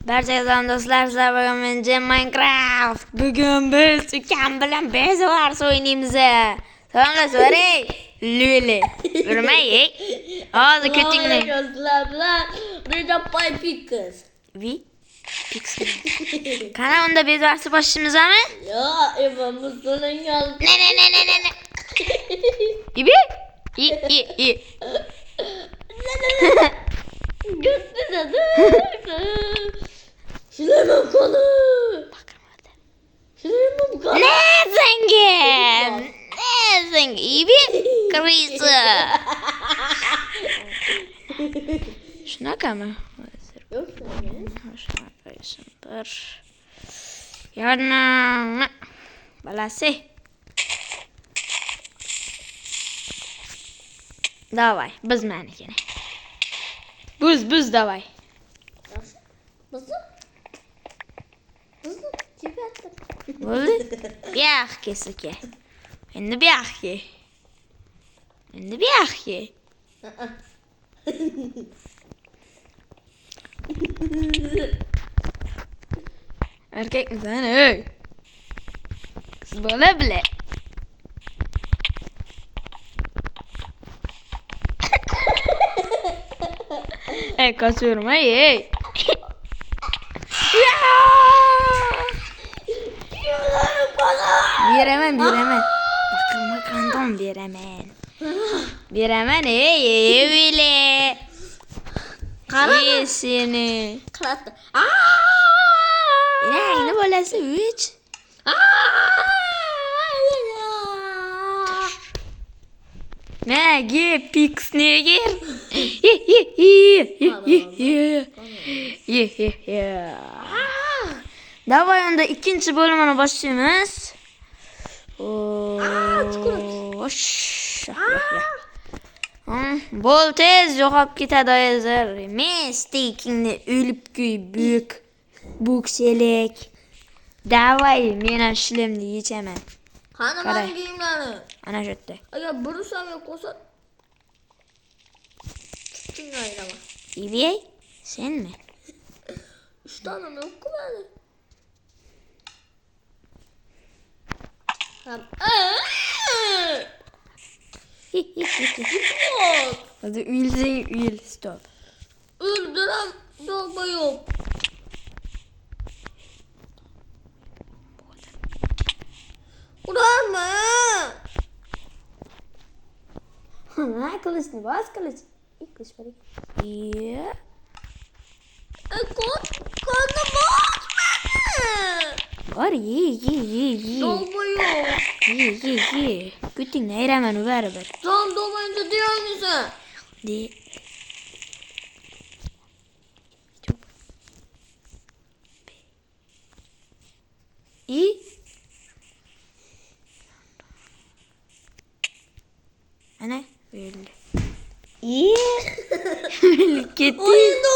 Barchaga do'stlar, sizlar bilan men Cem Minecraft. Bugun biz ukam bilan Bedwars o'ynaymiz. Salomlar so'ray. Luli. Urmay. Hozir kutingni. Do'stlar, bitta Pix. Vi? Pixel. Qani unda Bedwars'ni boshlamizmi? Yo, Evan musulun geldi. Ne. İbi? İ. Götürdü. Süleyman konu. Süleyman konu. Ne zengin? Ne zengin? İbi? Kırısı. Shunaqa mı? Yok sen. Yardım. Balasi. Давай, biz menikini. Buz давай. Nasıl? Nasıl? Kim yaptı? Bo'ldi? Buyoqqa suka. Endi buyoqqa. Endi buyoqqa. Erkakmisan, ey? Qiz bola bile. Ey, kaçıyorum ey. Veremem. Bakırma kandom veremem. Veremem ey bile. Karama. Seni. Kırattı. Ne bolası 3. Ne gir Pix ne gir? Davay onda ikinci bölümüne başlayımız. Bol tez yo'qolib ketadi hozir. Men stekingni o'lib kuy büyük bukselik. Davay men shlemni yechaman. Qani Qaray. men kiyimlarni? Ana shu yerda. Agar bir saniye ko'sa tinglayman. İbey sen mi? 3 tane yok bende. Tamam. Yok. Hadi ül stop. Öldüren dolma yok. Ulan mı? Ha kılıçını bas kılıç. İlk kılıç bari. Yeah. Kanı bak beni. Var ye. Dolma yok. Ye. Gütün ne hemen ver. Tam dolmayınca diyor musun? De. İyi. Ana öldü. İyi. Gitti. Oyunda